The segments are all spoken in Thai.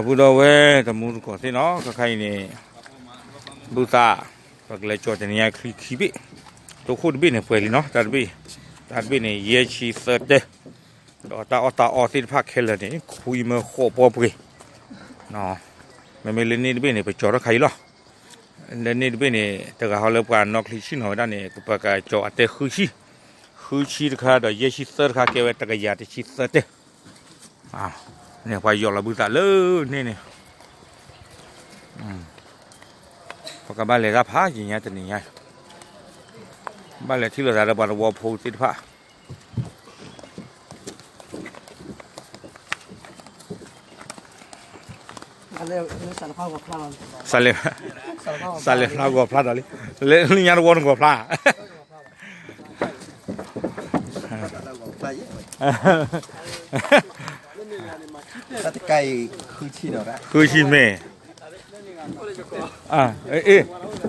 พูดเอาไว้แต่มูลก่อนสิเนาะก็ใครเนี่ยบูตาก็เลยจอดจะเนี่ยขี้บิตัวคู่บิเนี่ยเปลี่ยนเนาะตัดบิเนี่ยเยี่ยชีเสด็จออสิพักเคลเนี่ยคุยมาโคปอปุยเนาะไม่เล่นนี่บิเนี่ยไปจอดใครหรอเล่นนี่บิเนี่ยแต่ก็เขาเลิกการนอกลิชินหัวด้านเนี่ยก็ไปจอดแต่คือชีข้าเดี๋ยวเยี่ยชีเสด็จข้าเกี่ยวกับตะกี้ยาที่ชีเสด็จเนี่ยไปยอดระบุตาเลยนี่พอกบ้านเลยรับผ้าอย่างเงี้ยจะนี่ไงบ้านเลยที่เราจะระบายวัวพูติดผ้าสเลพลากว่าพลาดอะไรเลยยานวนกว่าพลาถ้าไก่คือชีเนาะคือชีเม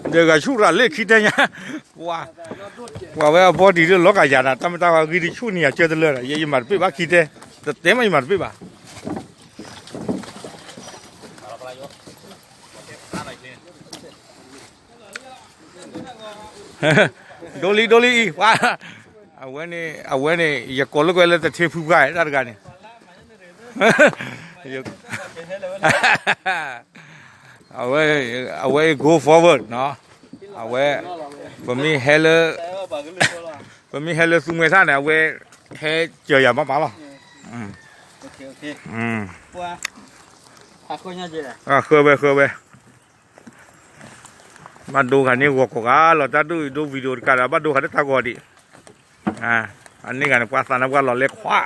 เดี๋ยวก็ชูราเล็กคิดได้ยังว่าพอดีเรื่องล็อกอาญานะแต่ไม่ต้องว่ากิริชูเนี่ยเจอตัวเลยยังมาเป็นบ้าคิดได้แต่เต็มไม่มาเป็นบ้าโดลีว่าเอาไว้เนี่ยอย่ากดลูกไว้เลยแต่เทพูกายได้กันเนี่ยเอาไว้ go forward เนาะเอาไว้บะมีเฮลสุเมซ่าเนี่ยเอาไว้เฮเจียมาป่ะโอเคว่าคุยยังไงเคยไปมาดูกันนี่วัวกกาเราจะดูวิดีโอกันมาดูกันได้ทั้งหมดดิอันนี้กันภาษาหน้าว่าเราเล็กขวา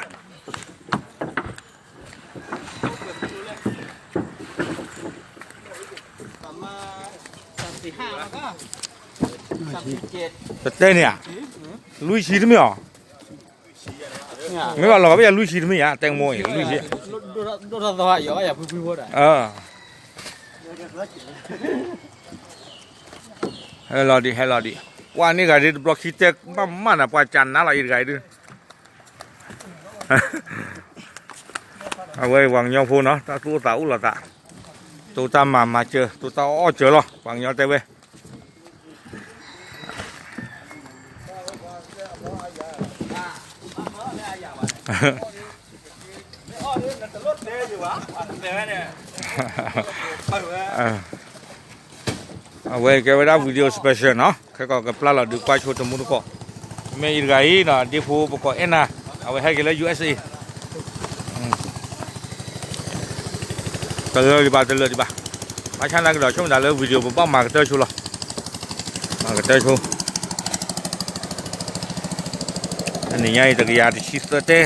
เต้เนี่ยลุยชีทำไมอ่ะไม่ว่าเราไม่อยากลุยชีทำไมอ่ะแตงโมอย่างลุยชีดูตัวเยอะอย่าพูดได้ให้รอดีว่านี่ก็ได้บล็อกชีเต็กมันอ่ะป่าจันน่าละอีกไงดิเอาไว้วางยองพูเนาะตาตัวตาอุลตาตัวตามาเจอตัวตาอ้อเจอหรอวางยองเต้เว้เอาไว้แกไว้ได้วิดีโอสเปเชียลเนาะแค่ก็ปลาเราดูควายโชว์ตมุนก็ไม่อีกไงเนาะดีพูปกเอ็นนะเอาไว้ให้กันเลย USA ตะเลยดีบ้ามาชั้นนั้นก็เราช่วงนั้นเลยวิดีโอผมป้องมาก็เตอร์ชูหรอมาก็เตอร์ชูอันนี้ไงตะกี้ยาที่ชิสเต้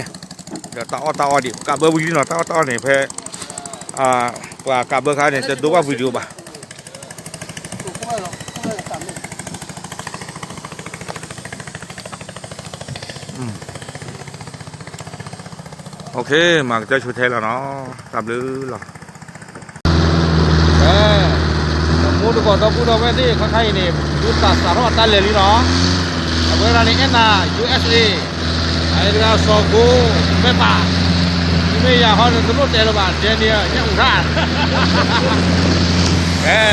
เดี๋ยวตาอ้อดิกับเบอร์วิดีโอตาเนี่ยเพื่อกว่ากับเบอร์เขาเนี่ยจะดูว่าวิดีโอบ้าโอเคมาจะชุดเทแล้วเนาะตามหรือหรอมูดก่อนต้องพูดเอาไว้ที่ข้างในนี่ดูตาสารวัตรเลยนี่เนาะเอาไว้ร้านนี้นะ USA ไอ้เรื่องสองกูไม่ป่าไม่อยากเขาจะรู้เตลบานเจเนียยังอุรา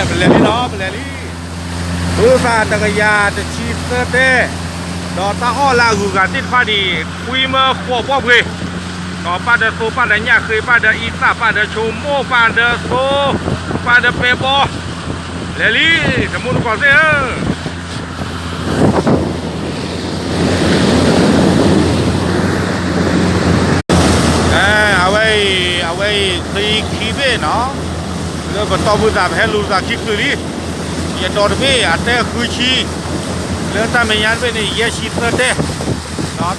เป็นเลยนี่เนาะเป็นเลยนี่ดูตาตะกยาจะชีสเต้ดอตาอ้อลากูกันติดพอดีคุยมาขวบว่าเพื่อก็ป้าเดอโซป้าเดอเนี่ยเคยป้าเดออีซ่าป้าเดอชูโมป้าเดอโซป้าเดอเปโบเลลี่สมุนก่อนสิเอาไว้ตีขี้เบ้เนาะแล้วก็ต่อมือจับให้ลูกจับขี้คือดิอย่าโดนเบ้อาเต้คือชีแล้วถ้าไม่ยันเบ้นี่เยชีเตอร์เต้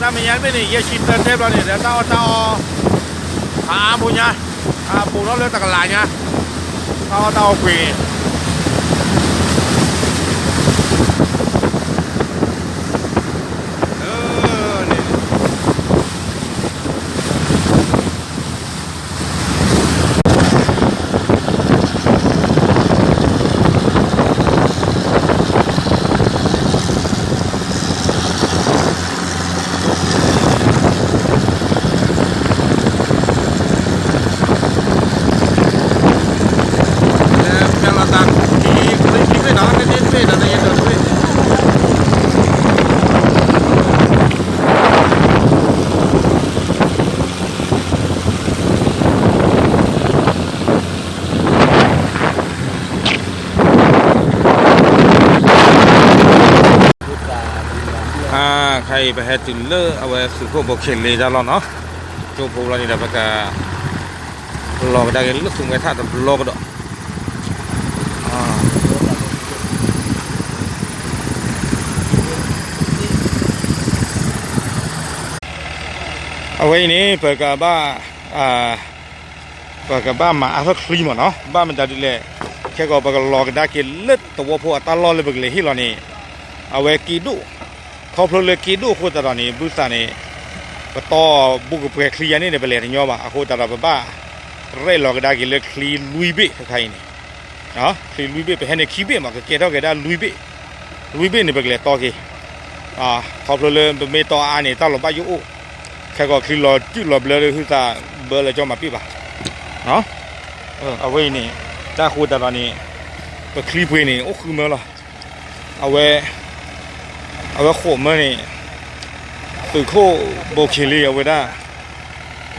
ถ้าไม่ยันไม่ได้เยชิตเต็มแล้วเนี่ยเดี๋ยวต้องบุญเนี่ยบุญเราเลือกตะกร้าเนี่ยต้องคุย รไปให้ติเลอเอาไว้สุขบอกเข็นเลยจ้าเราเนาะโจพวกเรานี่เราไปกับรอกันได้กันลึกสูงไปท่าแต่รอกันดอกเอาไว้นี้เปิดกับบ้าเปิดกับบ้ามาอาทักครีมเนาะบ้ามันจะดีเลยแค่ก็ไปกับรอกันได้กันลึกตัวพวกตลอดเลยไปเลยที่เรานี่เอาไว้กีดูเขาเพลินเลยกีดูโคตรตอนนี้บุษานี่ก็ต่อบุกเปลือกคลีนี่เนี่ยไปเลยที่ย้อมโคตรตอนบ้าเร่รอกันได้กันเลยคลีลุยเบ้ใครนี่เนาะคลีลุยเบ้ไปให้ในคีเบ้มาก็เกล้ากันได้ลุยเบ้นี่ไปเลยต่อกี่เขาเพลินเลยไปเมต่ออันนี้ตลอดบ้าอยู่แค่ก็คลีรอจุดรอเบลเลยคือตาเบลเลยจ้ามาปีบ่าเนาะเอาไว้นี่จ้าโคตรตอนนี้ก็คลีเพนี่โอ้คือเมื่อไรเอาไว้โขมเมื่อนี่ตื่นโคโบเคลีเอาไว้ได้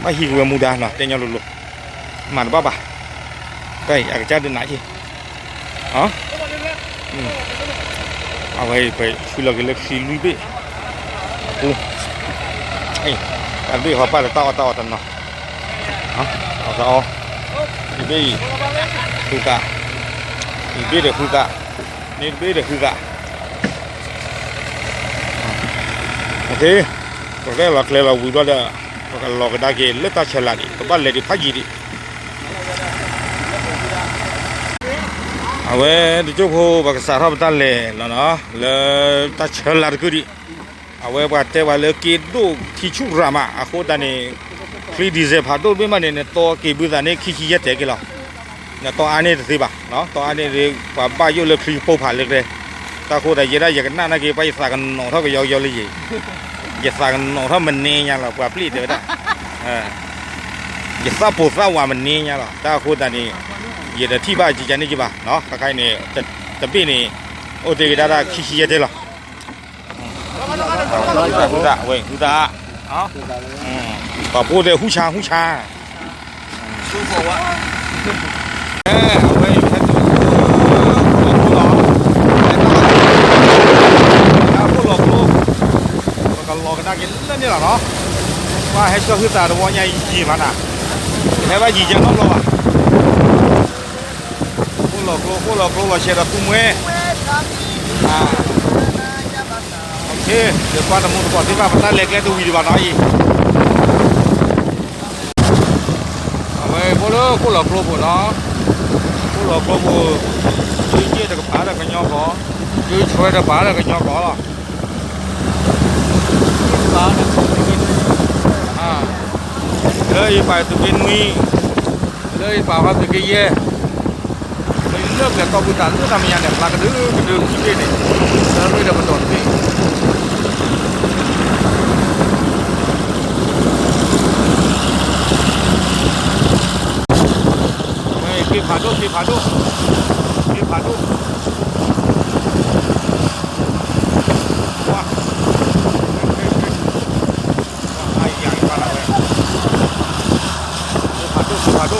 ไม่หิวมูดาหรอเจ้าหลุดๆมันบ้าบ่ะใกล้อยากจะเดินไหนทีอ๋อเอาไว้ไปคุยเรากันเลยซีลุยเบ้กูไอ้การเบ้เขาป้าจะต่อตันเนาะเอาจะเอาอีเบ้คือกะอีเบ้เด็กคือกะนี่เบ้เด็กคือกะโอเคก็แค่หลักเลยเราวิวได้ก็หลอกได้เกลือตาเชลัดก็บ้านเลยดิพักยีดิเอาไว้ดิจุกโหบักษาทับตันเลยแล้วเนาะเลยตาเชลัดก็ดิเอาไว้บัดเทว่าเลยกินดูที่ชุกรามาโคตรนี่ฟรีดีเซลพาดูไม่มาเนี่ยตัวกิบุตรนี่ขี้ยัดเจ๊กันแล้วเนี่ยตัวอันนี้สิบ่ะเนาะตัวอันนี้เรียกว่าบ้าอยู่เลยฟรีโป๊ผ่านเลยตาโคตรยีได้ยังกันน่ากี่ไปสักกันหนอเท่ากับยาวๆเลยอย่าสั่งหนอถ้ามันเนี่ยยังหรอกว่าปลีเดียวได้อย่าซาปูซาว่ามันเนี่ยยังหรอกถ้าคุณตอนนี้อย่าที่บ้านจีจันนี่จีบ้าเนาะใครเนี่ยจะปีนี่โอ้เด็กได้ขี้เยอะเลยหูตาเว้ยหูตาอ๋อป่าพูดเลยหูชาสู้โผล่เอาไว้แค่ตัวหลอกรอกันได้กินแล้วนี่แหละเนาะว่าให้เชื่อคือตาตัวใหญ่ยีมันอ่ะให้ว่ายีจังน้องเราอ่ะพวกเราเชื่อเราคุ้มเว้ยโอเคเดี๋ยวก่อนน้ำมันก่อนที่ว่าพันธุ์เล็กๆดูวิดีโอหน่อยเอาไว้พวกเราเนาะพวกเราช่วยเยี่ยมกับป๋าแล้วก็ย่อขอช่วยกับป๋าแล้วก็ย่อขอหรอเลยไปตุกินมีเลยป่าวตุกิเย่เลยเลิกแล้วก็บุตรก็ทำอย่างเนี้ยปลากระดื้อขี้เกียจนี่แล้วเลยเดี๋ยวมันโดนพี่เฮ้ยพี่ผาดูว้าไอ้ยังปลาอะไรผาดู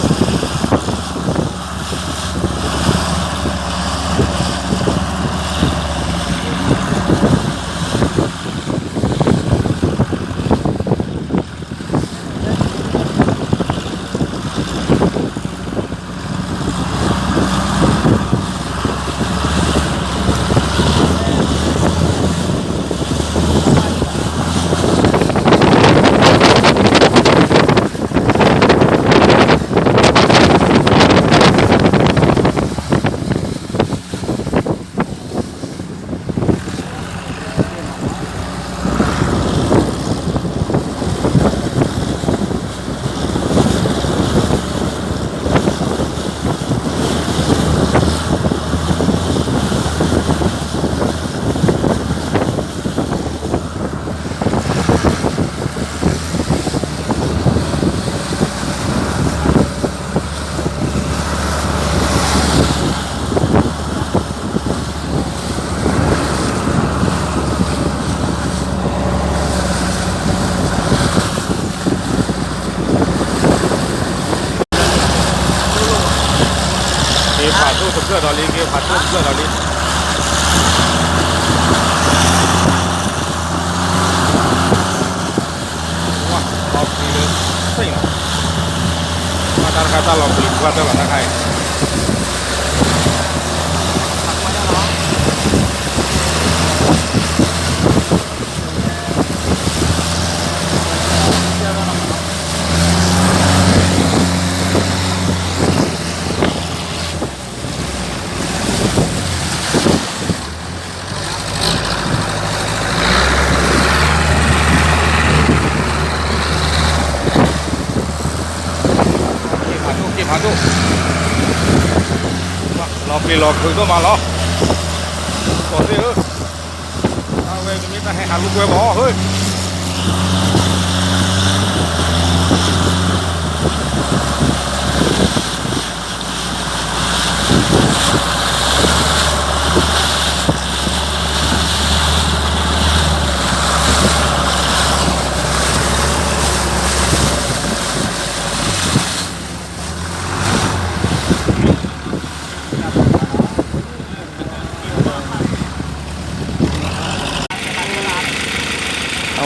เพื่อตอนนี้เกี่ยวผัดเพื่อตอนนี้ ta ta lọc lì qua ta là ta hay phá tu lọc lì lọc thử tôi mà lo có gì ư tao về cái ta hay hạt lúc quê bỏ hơi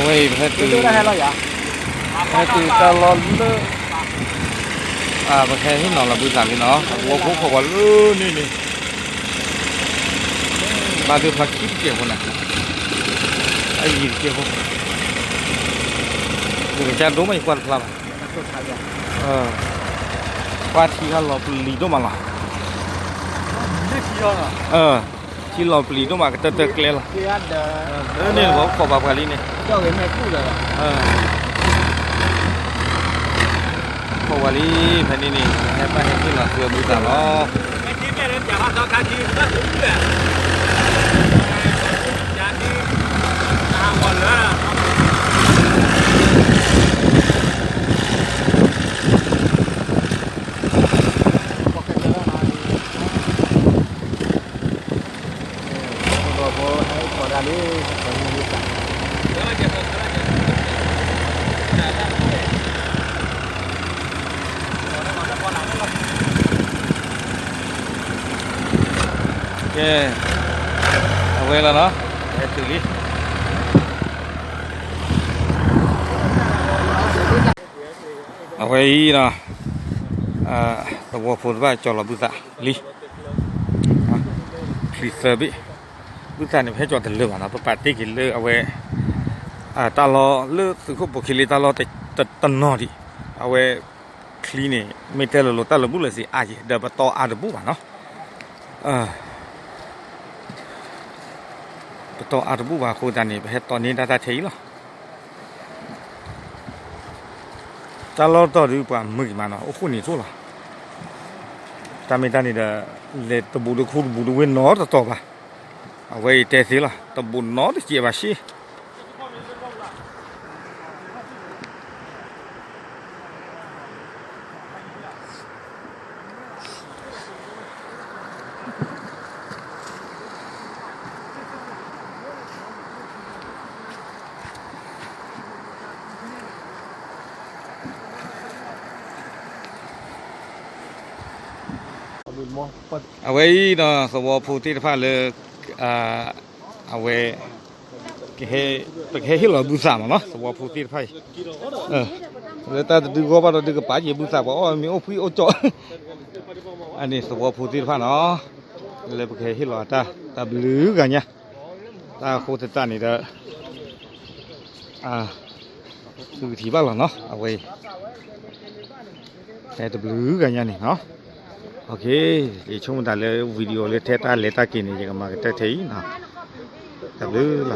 vậy phải từ ta lo lơ mà cái nó là bữa sáng thì nó vô cũng không có lơ nè mà được phát kít kiểu này ai gì kiểu không người cha đúng mấy quan làm qua thì hắn lọp lì đó mà là chỉ lọp lì đó mà cái tơ kle là nên có bảo quản lý này cho cái này cũ rồi bảo quản lý phải đi này em phải cái là vừa mới giảm nó ok quên là nó để xử lý quay nè tàu phun vai cho là bự dạ li li sơ bị bự dạ này phải cho thật lửa nó phải tê cái lửa ở về ta lo lửa từ khúc bộ khi ta lo tại tận nọ đi ở về clean này mấy cái lửa ta là bút là gì gì đợt bắt to được bút mà nóตัวอาร์บูว่าโคตรนี่ไปตอนนี้ได้ทีแล้วจะรอต่อหรือเปล่ามึงมาเนาะโอ้โหนี่สู้ละแต่ไม่ได้นี่เด้อเลตบูดูคูบูดูเวนนอร์ต่อป่ะเอาไว้เตะสิละตบูนอร์เจียบสิเอาไว้เนาะสวอพูที่ฟ้าเลยเอาไว้เกให้เราดูสามเนาะสวอพูที่ฟ้าแล้วแต่ดูก็ว่าเราดูกับป้าจีบุษาบอกว่ามีโอ้พี่โอ้จ่ออันนี้สวอพูที่ฟ้าเนาะเลยเกให้เราตาบลือกันเนี่ยตาโคตรตานี่เด้อคือที่บ้านเราเนาะเอาไว้แต่ตาบลือกันเนี่ยนี่เนาะok thì chúng ta lấy video lấy thét ta lấy ta kỹ này chỉ mà cái thấy nào tập lư là